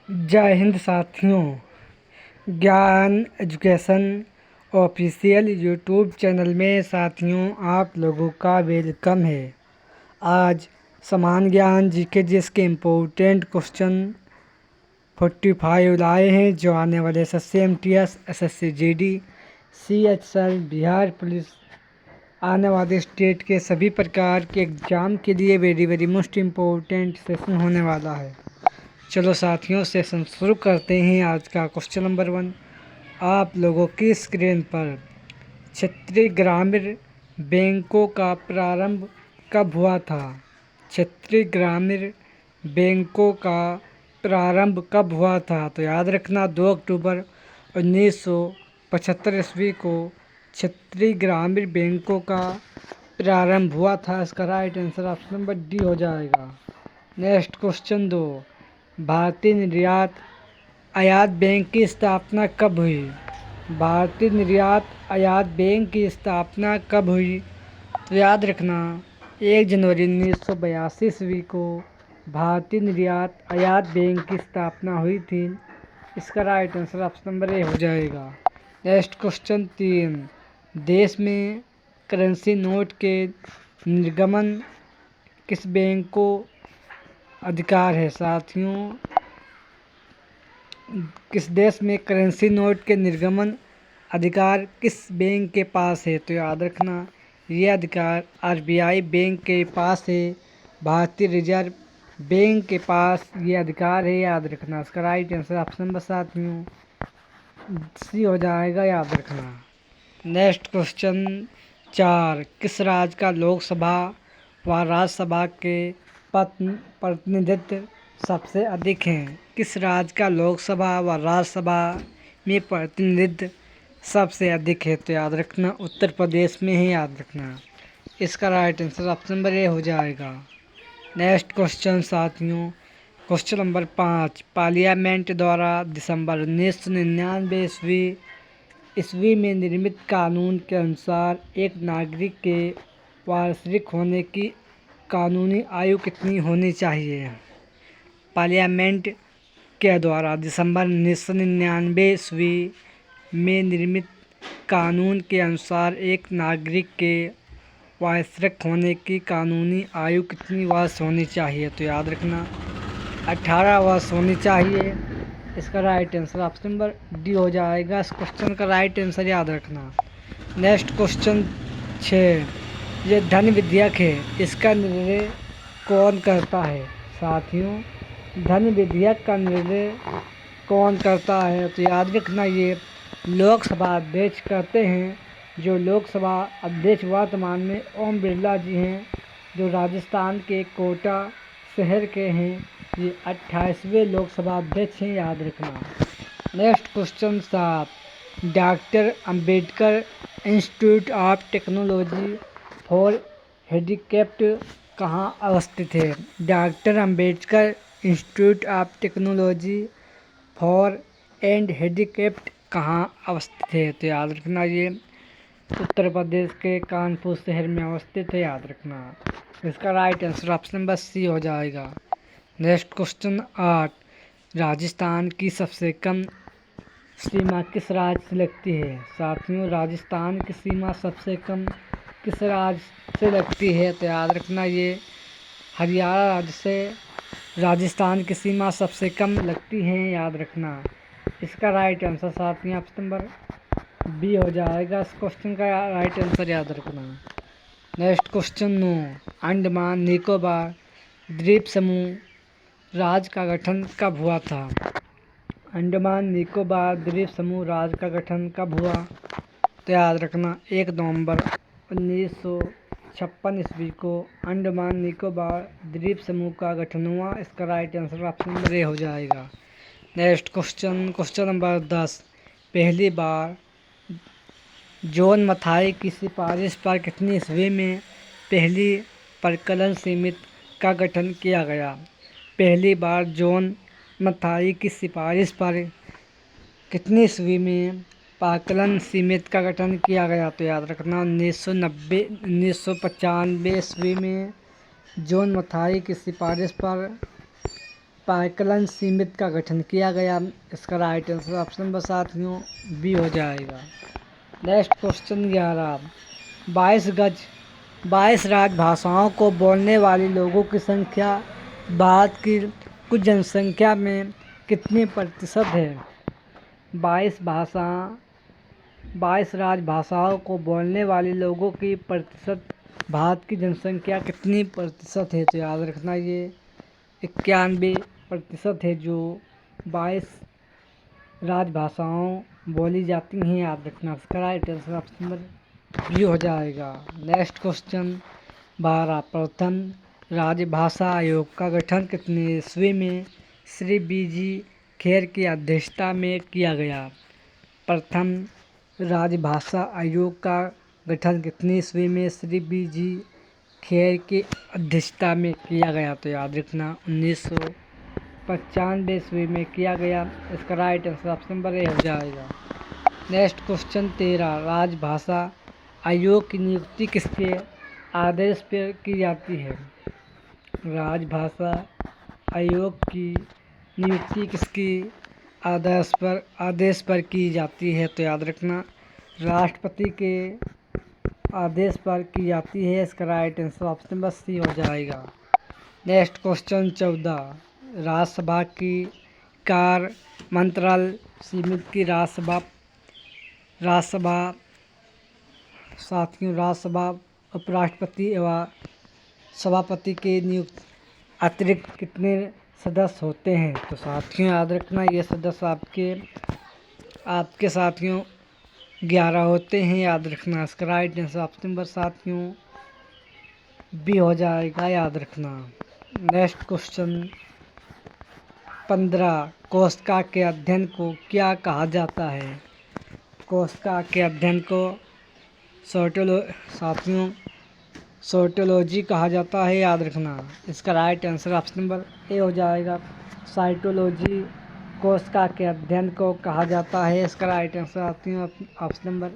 जय हिंद साथियों। ज्ञान एजुकेशन ऑफिशियल यूट्यूब चैनल में साथियों आप लोगों का वेलकम है। आज समान ज्ञान जीके जिसके इम्पोर्टेंट क्वेश्चन 45 लाए हैं जो आने वाले SSC MTS SSC GD CHL Bihar police आने वाले स्टेट के सभी प्रकार के एग्ज़ाम के लिए वेरी मोस्ट इम्पोर्टेंट सेशन होने वाला है। चलो साथियों सेशन शुरू करते हैं। आज का क्वेश्चन नंबर 1 आप लोगों की स्क्रीन पर क्षेत्रीय ग्रामीण बैंकों का प्रारंभ कब हुआ था? क्षेत्रीय ग्रामीण बैंकों का प्रारंभ कब हुआ था? तो याद रखना 2 अक्टूबर 1975 ईस्वी को क्षेत्रीय ग्रामीण बैंकों का प्रारंभ हुआ था। इसका right answer option number D हो जाएगा। नेक्स्ट क्वेश्चन 2 भारतीय निर्यात आयात बैंक की स्थापना कब हुई? भारतीय निर्यात आयात बैंक की स्थापना कब हुई? तो याद रखना 1 जनवरी 1982 ईस्वी को भारतीय निर्यात आयात बैंक की स्थापना हुई थी। इसका right answer option number A हो जाएगा। नेक्स्ट क्वेश्चन 3 देश में करेंसी नोट के निर्गमन किस बैंक को अधिकार है? साथियों किस देश में करेंसी नोट के निर्गमन अधिकार किस बैंक के पास है? तो याद रखना ये अधिकार RBI बैंक के पास है, भारतीय रिजर्व बैंक के पास ये अधिकार है। याद रखना इसका राइट आंसर ऑप्शन नंबर साथियों सी हो जाएगा। याद रखना। नेक्स्ट क्वेश्चन 4 किस राज्य का लोकसभा व राज्यसभा के प्रतिनिधित्व सबसे अधिक हैं? किस राज्य का लोकसभा व राज्यसभा में प्रतिनिधित्व सबसे अधिक है? तो याद रखना उत्तर प्रदेश में ही। याद रखना इसका right answer option number A हो जाएगा। नेक्स्ट क्वेश्चन साथियों क्वेश्चन नंबर 5 पार्लियामेंट द्वारा दिसंबर 1999 ईस्वी में निर्मित कानून के अनुसार एक नागरिक के वार्षिक होने की कानूनी आयु कितनी होनी चाहिए? पार्लियामेंट के द्वारा दिसंबर 1999 ईस्वी में निर्मित कानून के अनुसार एक नागरिक के वार्षिक होने की कानूनी आयु कितनी वर्ष होनी चाहिए? तो याद रखना 18 वर्ष होनी चाहिए। इसका right answer option number D हो जाएगा। इस क्वेश्चन का राइट आंसर याद रखना। नेक्स्ट क्वेश्चन 6 ये धन विधेयक है, इसका निर्णय कौन करता है? साथियों धन विधेयक का निर्णय कौन करता है? तो याद रखना ये लोकसभा अध्यक्ष करते हैं। जो लोकसभा अध्यक्ष वर्तमान में ओम बिरला जी हैं, जो राजस्थान के कोटा शहर के हैं। ये 28वें लोकसभा अध्यक्ष हैं। याद रखना। Next question 7 doctor Ambedkar institute of technology for handicapped कहाँ अवस्थित है? Doctor Ambedkar institute of technology for and handicapped कहाँ अवस्थित है? तो याद रखना ये उत्तर प्रदेश के कानपुर शहर में अवस्थित है। याद रखना इसका right answer option number C हो जाएगा। नेक्स्ट क्वेश्चन 8 राजस्थान की सबसे कम सीमा किस राज्य से लगती है? साथियों राजस्थान की सीमा सबसे कम किस राज्य से लगती है? तो याद रखना ये हरियाणा राज्य से राजस्थान की सीमा सबसे कम लगती है। याद रखना इसका राइट आंसर साथियों ऑप्शन नंबर बी हो जाएगा। इस क्वेश्चन का राइट आंसर याद रखना। नेक्स्ट क्वेश्चन 9 अंडमान निकोबार द्वीप समूह राज्य का गठन कब हुआ था? अंडमान निकोबार द्वीप समूह राज्य का गठन कब हुआ? तो याद रखना 1 नवंबर 1956 ईस्वी को अंडमान निकोबार द्वीप समूह का गठन हुआ। इसका right answer option number A हो जाएगा। नेक्स्ट क्वेश्चन नंबर 10 पहली बार जॉन मथाई की सिफारिश पर कितनी ईस्वी में पहली प्रकलन समिति का गठन किया गया? पहली बार जॉन मथाई की सिफारिश पर कितनी ईस्वी में प्राक्कलन समिति का गठन किया गया? तो याद रखना 1995 ईस्वी में जॉन मथाई की सिफारिश पर पाइकलन सीमित का गठन किया गया। इसका राइट आंसर ऑप्शन नंबर साथियों बी हो जाएगा। नेक्स्ट क्वेश्चन 11, 22 राजभाषाओं को बोलने वाले लोगों की संख्या भारत की कुल जनसंख्या में कितने प्रतिशत है? 22 राजभाषाओं को बोलने वाले लोगों की प्रतिशत भारत की जनसंख्या कितनी प्रतिशत है? तो याद रखना ये 91% है जो 22 राजभाषाओं बोली जाती हैं। याद रखना इसका right answer option number B हो जाएगा। नेक्स्ट क्वेश्चन 12, प्रथम राजभाषा आयोग का गठन कितने ईस्वी में श्री बी.जी. खेर की अध्यक्षता में किया गया? प्रथम राजभाषा आयोग का गठन कितनी ईस्वी में श्री बी.जी. खेर की अध्यक्षता में किया गया? तो याद रखना 1995 ईस्वी में किया गया। इसका right answer option number A हो जाएगा। नेक्स्ट क्वेश्चन 13, राजभाषा आयोग की नियुक्ति किसके आदेश पर की जाती है? राजभाषा आयोग की नियुक्ति किसके आदेश पर की जाती है? तो याद रखना राष्ट्रपति के आदेश पर की जाती है। इसका right answer option number C हो जाएगा। नेक्स्ट क्वेश्चन 14, राज्यसभा की कार्य मंत्रालय सीमित की राज्यसभा साथियों राज्यसभा उपराष्ट्रपति एवं सभापति के नियुक्त अतिरिक्त कितने सदस्य होते हैं? तो साथियों याद रखना ये सदस्य आपके साथियों 11 होते हैं। याद रखना इसका राइट आंसर ऑप्शन नंबर साथियों बी हो जाएगा। याद रखना। नेक्स्ट क्वेश्चन 15, कोशिका के अध्ययन को क्या कहा जाता है? कोशिका के अध्ययन को साइटोलॉजी कहा जाता है। याद रखना इसका right answer option number A हो जाएगा। साइटोलॉजी कोशिका के अध्ययन को कहा जाता है। इसका right answer option number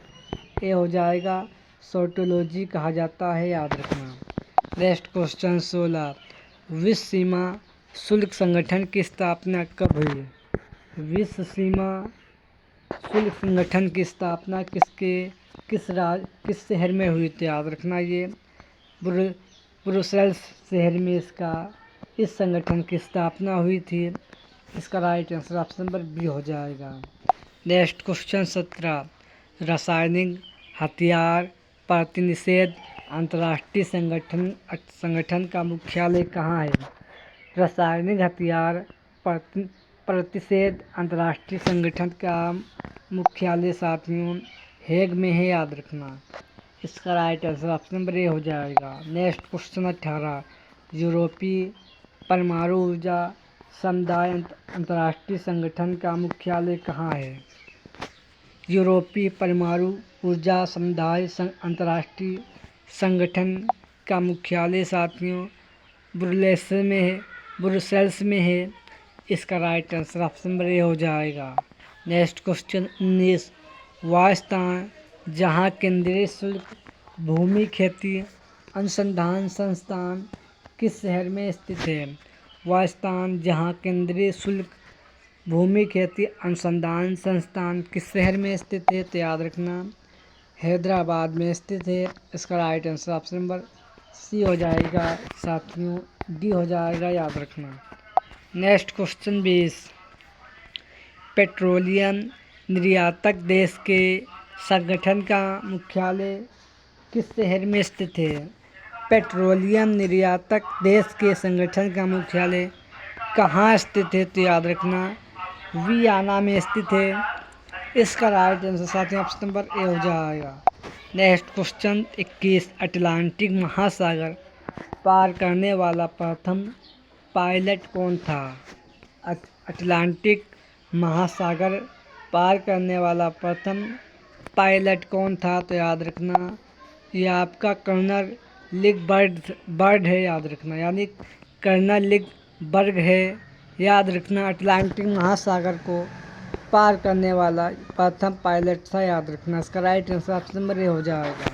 A हो जाएगा। साइटोलॉजी कहा जाता है। याद रखना। नेक्स्ट क्वेश्चन 16, विश्व सीमा शुल्क संगठन की स्थापना कब हुई? विश्व सीमा शुल्क संगठन की स्थापना किस शहर में हुई? तो याद रखना ये ब्रुसेल्स शहर में इस संगठन की स्थापना हुई थी। इसका right answer option number B हो जाएगा। नेक्स्ट क्वेश्चन 17, रासायनिक हथियार प्रतिनिषेध अंतर्राष्ट्रीय संगठन का मुख्यालय कहाँ है? रासायनिक हथियार प्रतिषेध अंतर्राष्ट्रीय संगठन का मुख्यालय साथियों हेग में है। याद रखना इसका right answer option number A हो जाएगा। नेक्स्ट क्वेश्चन 18, यूरोपीय परमाणु ऊर्जा समुदाय अंतर्राष्ट्रीय संगठन का मुख्यालय कहाँ है? यूरोपीय परमाणु ऊर्जा समुदाय अंतर्राष्ट्रीय संगठन का मुख्यालय साथियों ब्रुसेल्स में है। इसका right answer option number A हो जाएगा। नेक्स्ट क्वेश्चन 19, वह स्थान जहाँ केंद्रीय शुल्क भूमि खेती अनुसंधान संस्थान किस शहर में स्थित है? वह स्थान जहाँ केंद्रीय शुल्क भूमि खेती अनुसंधान संस्थान किस शहर में स्थित है? तो याद रखना हैदराबाद में स्थित है। इसका right answer option number C हो जाएगा साथियों डी हो जाएगा। याद रखना। नेक्स्ट क्वेश्चन 20, पेट्रोलियम निर्यातक देश के संगठन का मुख्यालय किस शहर में स्थित है? पेट्रोलियम निर्यातक देश के संगठन का मुख्यालय कहाँ स्थित है? तो याद रखना वियना में स्थित है। इसका राइट आंसर साथियों ऑप्शन नंबर ए हो जाएगा। नेक्स्ट क्वेश्चन 21, अटलांटिक महासागर पार करने वाला प्रथम पायलट कौन था? अटलांटिक महासागर पार करने वाला प्रथम पायलट कौन था? तो याद रखना ये आपका कर्नल लिंडबर्ग है। याद रखना यानी कर्नल लिंडबर्ग है। याद रखना अटलांटिक महासागर को पार करने वाला प्रथम पायलट था। याद रखना इसका right answer option number A हो जाएगा।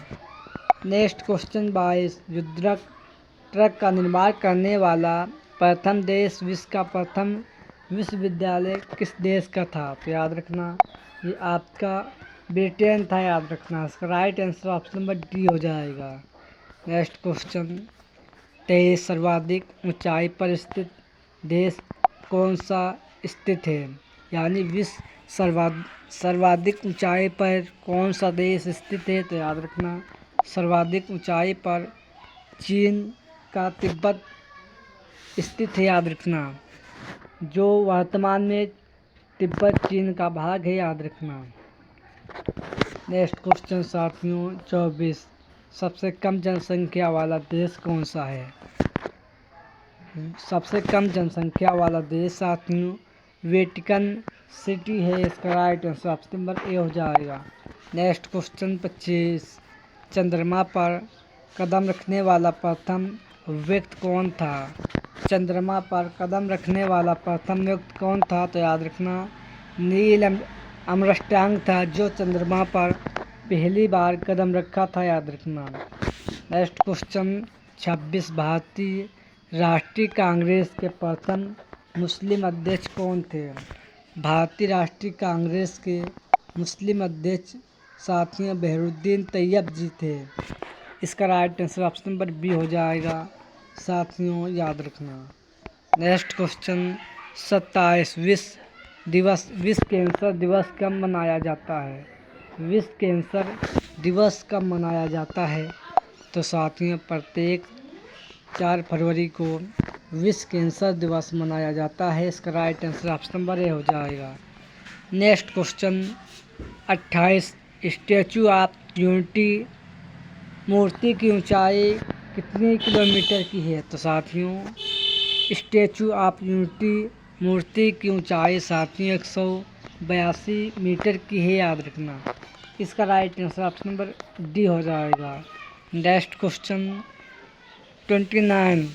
नेक्स्ट क्वेश्चन 22, युद्धक ट्रक का निर्माण करने वाला प्रथम देश विश्व का प्रथम विश्वविद्यालय किस देश का था? तो याद रखना ये आपका ब्रिटेन था, याद रखना। इसका right answer option number D हो जाएगा। नेक्स्ट क्वेश्चन, 23 सर्वाधिक ऊंचाई पर स्थित देश कौन सा स्थित है? यानी विश्व सर्वाधिक ऊंचाई पर कौन सा देश स्थित है? तो याद रखना सर्वाधिक ऊंचाई पर चीन का तिब्बत स्थित है, याद रखना। जो वर्तमान में तिब्बत चीन का भाग है, याद रखना। नेक्स्ट क्वेश्चन साथियों 24, सबसे कम जनसंख्या वाला देश कौन सा है? सबसे कम जनसंख्या वाला देश साथियों वेटिकन सिटी है। इसका right answer option number A हो जाएगा। नेक्स्ट क्वेश्चन 25, चंद्रमा पर कदम रखने वाला प्रथम व्यक्ति कौन था? चंद्रमा पर कदम रखने वाला प्रथम व्यक्ति कौन था? तो याद रखना नील आर्मस्ट्रांग था, जो चंद्रमा पर पहली बार कदम रखा था, याद रखना। नेक्स्ट क्वेश्चन 26, भारतीय राष्ट्रीय कांग्रेस के प्रथम मुस्लिम अध्यक्ष कौन थे? भारतीय राष्ट्रीय कांग्रेस के मुस्लिम अध्यक्ष साथियों बहरुद्दीन तैयब जी थे। इसका right answer option number B हो जाएगा साथियों, याद रखना। नेक्स्ट क्वेश्चन 27, विश्व कैंसर दिवस कब मनाया जाता है? विश्व कैंसर दिवस कब मनाया जाता है? तो साथियों प्रत्येक 4 फरवरी को विश्व कैंसर दिवस मनाया जाता है। इसका right answer option number A हो जाएगा। Next question 28, Statue of Unity मूर्ति की ऊंचाई कितने किलोमीटर की है? तो साथियों स्टैचू ऑफ यूनिटी मूर्ति की ऊंचाई साथियों 182 मीटर की है, याद रखना। इसका right answer option number D हो जाएगा। नेक्स्ट क्वेश्चन 29,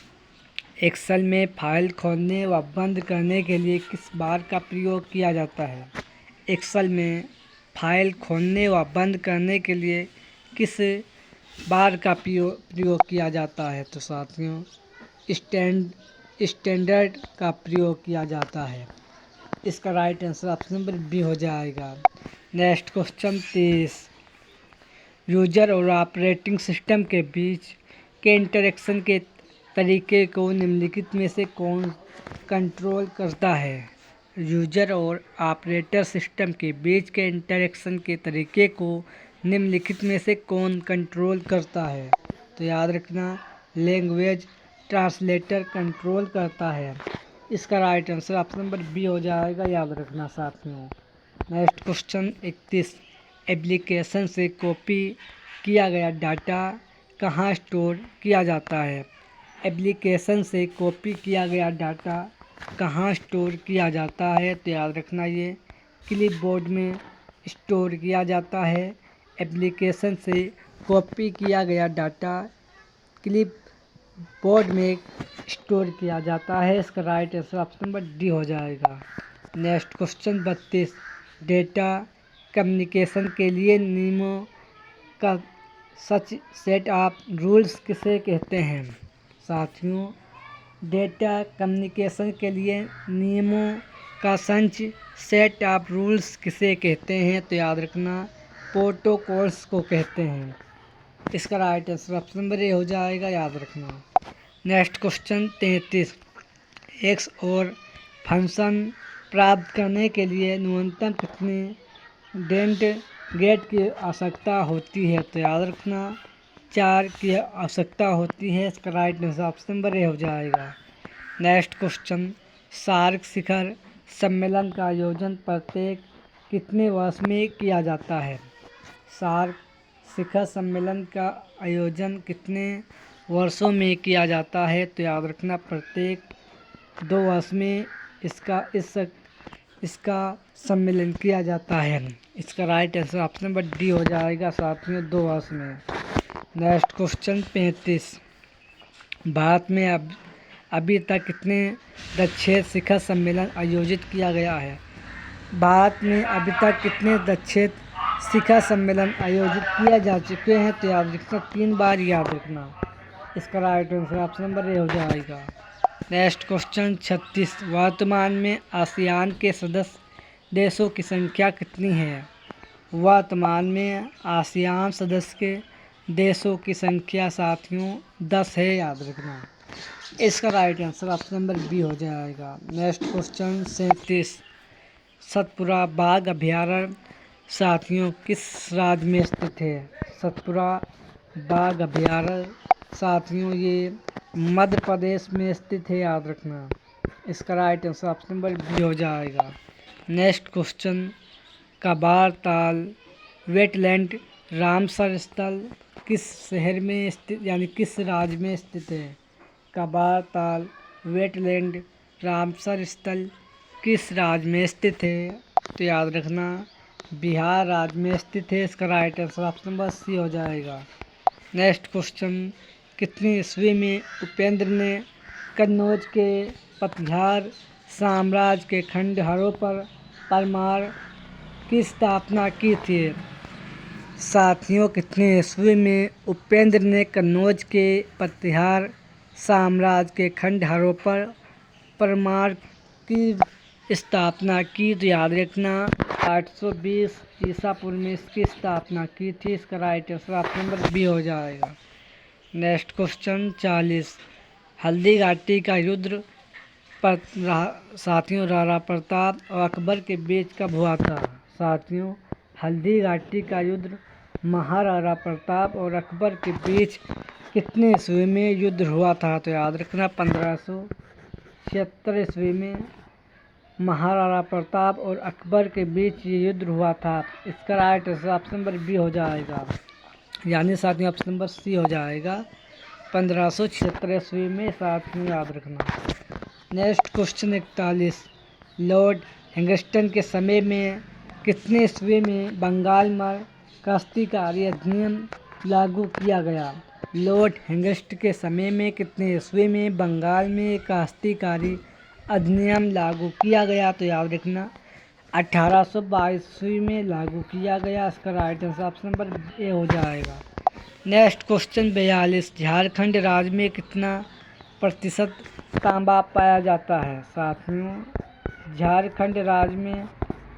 एक्सेल में फाइल खोलने व बंद करने के लिए किस बार का प्रयोग किया जाता है? एक्सेल में फाइल खोलने व बंद करने के लिए किस बार का प्रयोग किया जाता है? तो साथियों स्टैंडर्ड का प्रयोग किया जाता है। इसका right answer option number B हो जाएगा। नेक्स्ट क्वेश्चन 30, यूजर और ऑपरेटिंग सिस्टम के बीच के इंटरेक्शन के तरीके को निम्नलिखित में से कौन कंट्रोल करता है? यूजर और ऑपरेटर सिस्टम के बीच के इंटरेक्शन के तरीके को निम्नलिखित में से कौन कंट्रोल करता है? तो याद रखना लैंग्वेज ट्रांसलेटर कंट्रोल करता है। इसका right answer option number B हो जाएगा, याद रखना साथियों। नेक्स्ट क्वेश्चन 31, एप्लीकेशन से कॉपी किया गया डाटा कहाँ स्टोर किया जाता है? एप्लीकेशन से कॉपी किया गया डाटा कहाँ स्टोर किया जाता है? तो याद रखना ये क्लिपबोर्ड में स्टोर किया जाता है। एप्लीकेशन से कॉपी किया गया डाटा क्लिपबोर्ड में स्टोर किया जाता है। इसका right answer option number D हो जाएगा। नेक्स्ट क्वेश्चन 32, डेटा कम्युनिकेशन के लिए नियमों का सच सेट ऑफ रूल्स किसे कहते हैं? साथियों डेटा कम्युनिकेशन के लिए नियमों का सच सेट ऑफ रूल्स किसे कहते हैं? तो याद रखना प्रोटोकॉल्स को कहते हैं। इसका right answer option number A हो जाएगा, याद रखना। नेक्स्ट क्वेश्चन 33, एक्स और फंक्शन प्राप्त करने के लिए न्यूनतम कितने डेंट गेट की आवश्यकता होती है? तो याद रखना 4 की आवश्यकता होती है। इसका right answer option number A हो जाएगा। नेक्स्ट क्वेश्चन, सार्क शिखर सम्मेलन का आयोजन प्रत्येक कितने वर्ष में किया जाता है? सार्क शिखर सम्मेलन का आयोजन कितने वर्षों में किया जाता है? तो याद रखना प्रत्येक 2 वर्ष में इसका सम्मेलन किया जाता है। इसका right answer option number D हो जाएगा साथियों, 2 वर्ष में। नेक्स्ट क्वेश्चन 35, भारत में अभी तक कितने दक्षिण शिखर सम्मेलन आयोजित किया गया है? भारत में अभी तक कितने दक्षिण शिखर सम्मेलन आयोजित किए जा चुके हैं? तो याद रखना 3 बार, याद रखना। इसका right answer option number A हो जाएगा। नेक्स्ट क्वेश्चन 36, वर्तमान में आसियान के सदस्य देशों की संख्या कितनी है? वर्तमान में आसियान सदस्य के देशों की संख्या साथियों 10 है, याद रखना। इसका right answer option number B हो जाएगा। नेक्स्ट क्वेश्चन 37, सतपुरा बाघ अभयारण्य साथियों किस राज्य में स्थित है? सतपुरा बाघ अभयारण्य साथियों ये मध्य प्रदेश में स्थित है, याद रखना। इसका right answer option number B हो जाएगा। नेक्स्ट क्वेश्चन, कबार ताल वेटलैंड रामसर स्थल किस शहर में स्थित यानी किस राज्य में स्थित है? कबार ताल वेटलैंड रामसर स्थल किस राज्य में स्थित है? तो याद रखना बिहार राज्य में स्थित है। इसका right answer option number C हो जाएगा। नेक्स्ट क्वेश्चन, कितनी ईस्वी में उपेंद्र ने कन्नौज के पतझार साम्राज्य के खंडहरों पर परमार की स्थापना की थी? साथियों कितने ईस्वी में उपेंद्र ने कन्नौज के पतझार साम्राज्य के खंडहरों पर परमार की स्थापना की? तो याद रखना 820 ईसा पूर्व में इसकी स्थापना की थी। इसका right answer option number B हो जाएगा। नेक्स्ट क्वेश्चन 40, हल्दी घाटी का युद्ध साथियों राणा प्रताप और अकबर के बीच कब हुआ था? साथियों हल्दी घाटी का युद्ध महाराणा प्रताप और अकबर के बीच कितने ईस्वी में युद्ध हुआ था? तो याद रखना 1576 ईस्वी में महाराणा प्रताप और अकबर के बीच ये युद्ध हुआ था। इसका right answer option number B हो जाएगा, यानी साथियों ऑप्शन नंबर सी हो जाएगा 1576 ईस्वी में, साथियों याद रखना। नेक्स्ट क्वेश्चन 41, लॉर्ड हैंगस्टन के समय में कितने ईस्वी में बंगाल में काश्तकारी अधिनियम लागू किया गया? लॉर्ड हैंगस्ट के समय में कितने ईस्वी में बंगाल में काश्तकारी अधिनियम लागू किया गया? तो याद रखना 1822 ईस्वी में लागू किया गया। इसका right answer option number A हो जाएगा। नेक्स्ट क्वेश्चन 42, झारखंड राज्य में कितना प्रतिशत तांबा पाया जाता है? साथियों झारखंड राज्य में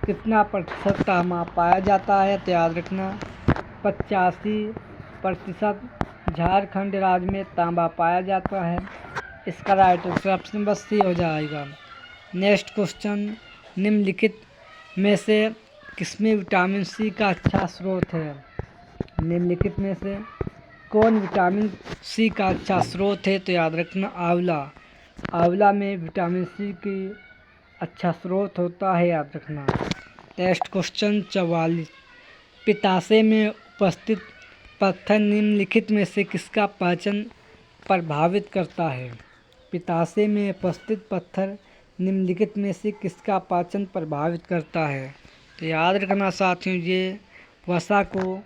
कितना प्रतिशत तांबा पाया जाता है? तो याद रखना 85% झारखंड राज्य में तांबा पाया जाता है। इसका right answer option number C हो जाएगा। नेक्स्ट क्वेश्चन, निम्नलिखित में से किसमें विटामिन सी का अच्छा स्रोत है? निम्नलिखित में से कौन विटामिन सी का अच्छा स्रोत है? तो याद रखना आंवला। आंवला में विटामिन सी की अच्छा स्रोत होता है, याद रखना। नेक्स्ट क्वेश्चन 44, पित्ताशय में उपस्थित पत्थर निम्नलिखित में से किसका पाचन प्रभावित करता है? पित्ताशय में उपस्थित पत्थर निम्नलिखित में से किसका पाचन प्रभावित करता है? तो याद रखना साथियों ये वसा को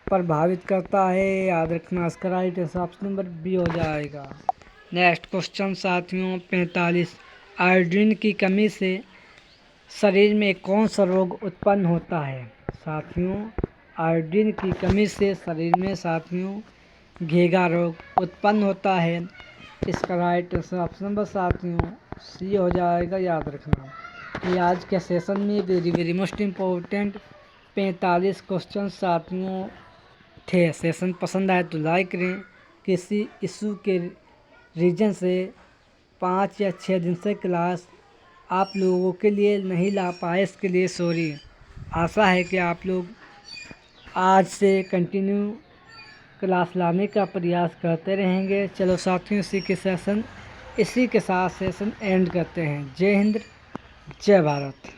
प्रभावित करता है, याद रखना। इसका right answer option number B हो जाएगा। नेक्स्ट क्वेश्चन साथियों 45, आयोडीन की कमी से शरीर में कौन सा रोग उत्पन्न होता है? साथियों आयोडीन की कमी से शरीर में साथियों घेगा रोग उत्पन्न होता है। इसका राइट आंसर ऑप्शन नंबर साथियों सी हो जाएगा, याद रखना। ये आज के सेशन में वेरी मोस्ट इम्पोर्टेंट 45 क्वेश्चन साथियों थे। सेशन पसंद आए तो लाइक करें। किसी इशू के रीजन से 5 या 6 दिन से क्लास आप लोगों के लिए नहीं ला पाए, इसके लिए सॉरी। आशा है कि आप लोग आज से कंटिन्यू क्लास लाने का प्रयास करते रहेंगे। चलो साथियों इसी के साथ सेशन एंड करते हैं। जय हिंद, जय भारत।